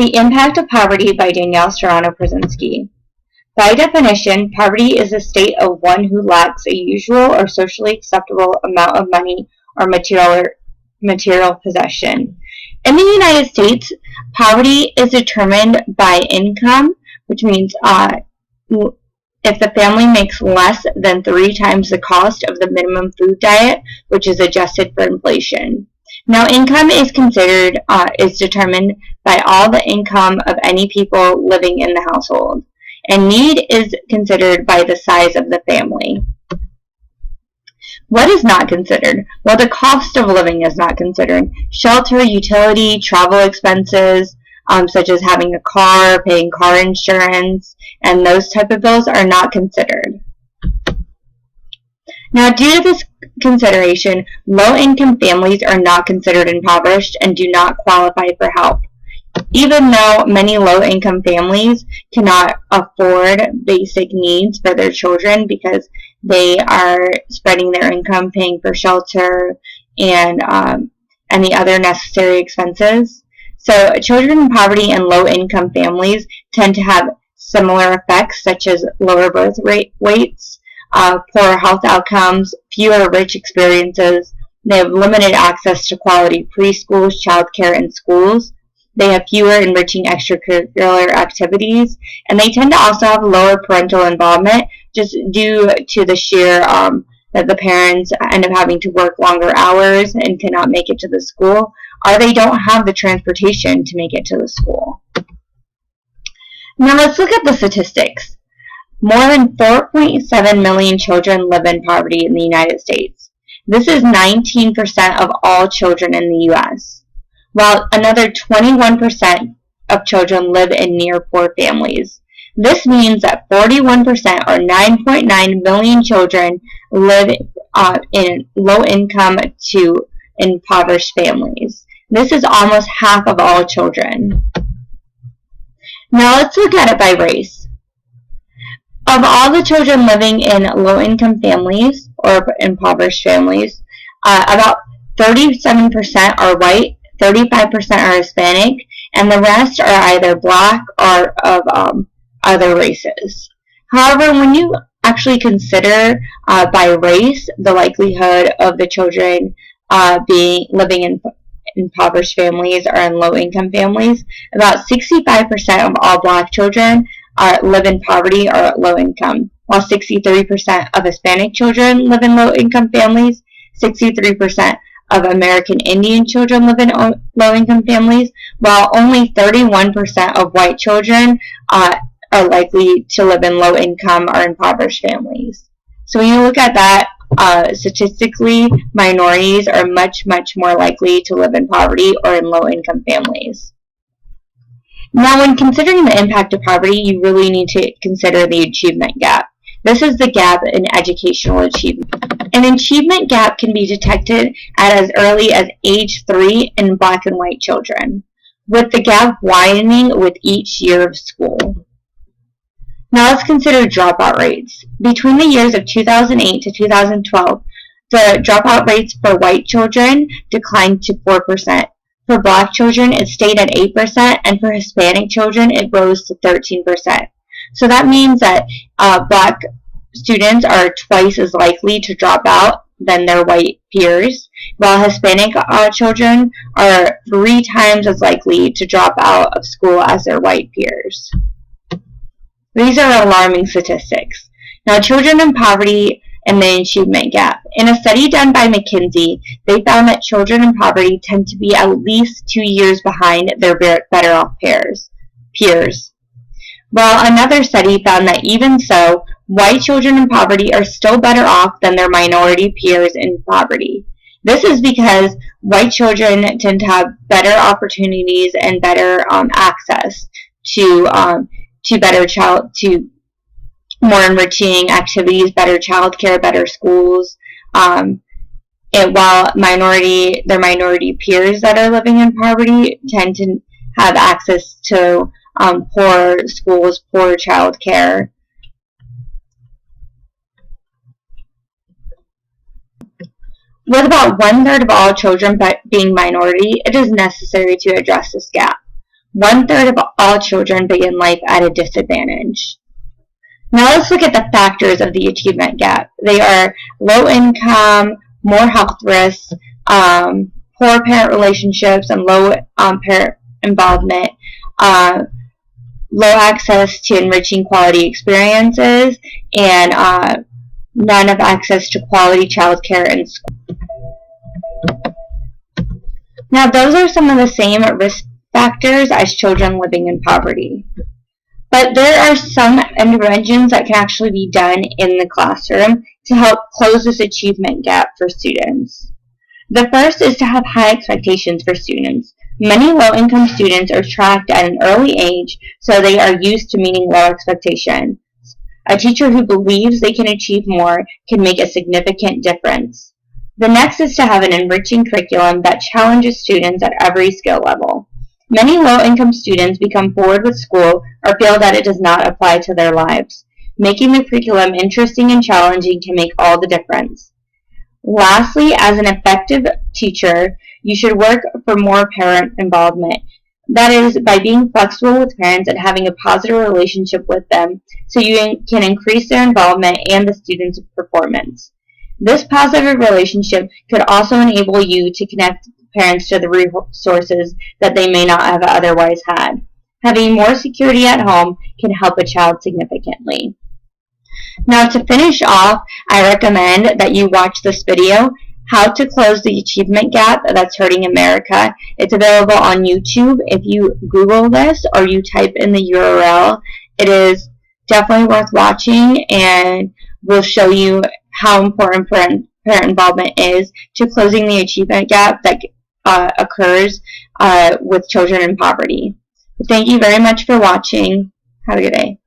The Impact of Poverty by Danielle Serrano-Przinski. By definition, poverty is a state of one who lacks a usual or socially acceptable amount of money or material possession. In the United States, poverty is determined by income, which means if the family makes less than 3 times the cost of the minimum food diet, which is adjusted for inflation. Now, income is determined by all the income of any people living in the household, and need is considered by the size of the family. What is not considered? Well, the cost of living is not considered. Shelter, utility, travel expenses, such as having a car, paying car insurance, and those type of bills are not considered. Now, due to this consideration, low-income families are not considered impoverished and do not qualify for help. Even though many low-income families cannot afford basic needs for their children because they are spreading their income paying for shelter and the other necessary expenses. So children in poverty and low-income families tend to have similar effects such as lower birth weights, poor health outcomes, fewer rich experiences. They have limited access to quality preschools, childcare, and schools. They have fewer enriching extracurricular activities, and they tend to also have lower parental involvement just due to the sheer that the parents end up having to work longer hours and cannot make it to the school, or they don't have the transportation to make it to the school. Now let's look at the statistics. More than 4.7 million children live in poverty in the United States. This is 19% of all children in the U.S., while another 21% of children live in near poor families. This means that 41% or 9.9 million children live in low-income to impoverished families. This is almost half of all children. Now let's look at it by race. Of all the children living in low-income families or impoverished families, about 37% are white, 35% are Hispanic, and the rest are either black or of other races. However, when you actually consider by race the likelihood of the children living in impoverished families or in low-income families, about 65% of all black children live in poverty or at low income, while 63% of Hispanic children live in low-income families, 63% of American Indian children live in low-income families, while only 31% of white children are likely to live in low-income or impoverished families. So when you look at that, statistically, minorities are much, much more likely to live in poverty or in low-income families. Now, when considering the impact of poverty, you really need to consider the achievement gap. This is the gap in educational achievement. An achievement gap can be detected at as early as age 3 in black and white children, with the gap widening with each year of school. Now let's consider dropout rates. Between the years of 2008 to 2012, the dropout rates for white children declined to 4%. For black children, it stayed at 8%, and for Hispanic children, it rose to 13%. So that means that black students are twice as likely to drop out than their white peers, while Hispanic children are 3 times as likely to drop out of school as their white peers. These are alarming statistics. Now, children in poverty and the achievement gap. In a study done by McKinsey, they found that children in poverty tend to be at least 2 years behind their better off peers. While another study found that even so, white children in poverty are still better off than their minority peers in poverty. This is because white children tend to have better opportunities and better access to more enriching activities, better childcare, better schools, while their minority peers that are living in poverty tend to have access to poor schools, poor childcare. With about 1/3 of all children being minority, it is necessary to address this gap. 1/3 of all children begin life at a disadvantage. Now let's look at the factors of the achievement gap. They are low income, more health risks, poor parent relationships and low parent involvement, low access to enriching quality experiences, and none of access to quality childcare and school. Now those are some of the same risk factors as children living in poverty. But there are some interventions that can actually be done in the classroom to help close this achievement gap for students. The first is to have high expectations for students. Many low-income students are tracked at an early age, so they are used to meeting low expectations. A teacher who believes they can achieve more can make a significant difference. The next is to have an enriching curriculum that challenges students at every skill level. Many low-income students become bored with school or feel that it does not apply to their lives. Making the curriculum interesting and challenging can make all the difference. Lastly, as an effective teacher, you should work for more parent involvement. That is, by being flexible with parents and having a positive relationship with them so you can increase their involvement and the students' performance. This positive relationship could also enable you to connect parents to the resources that they may not have otherwise had. Having more security at home can help a child significantly. Now to finish off, I recommend that you watch this video, How to Close the Achievement Gap That's Hurting America. It's available on YouTube. If you Google this or you type in the URL, it is definitely worth watching and will show you how important parent involvement is to closing the achievement gap that occurs with children in poverty. Thank you very much for watching. Have a good day.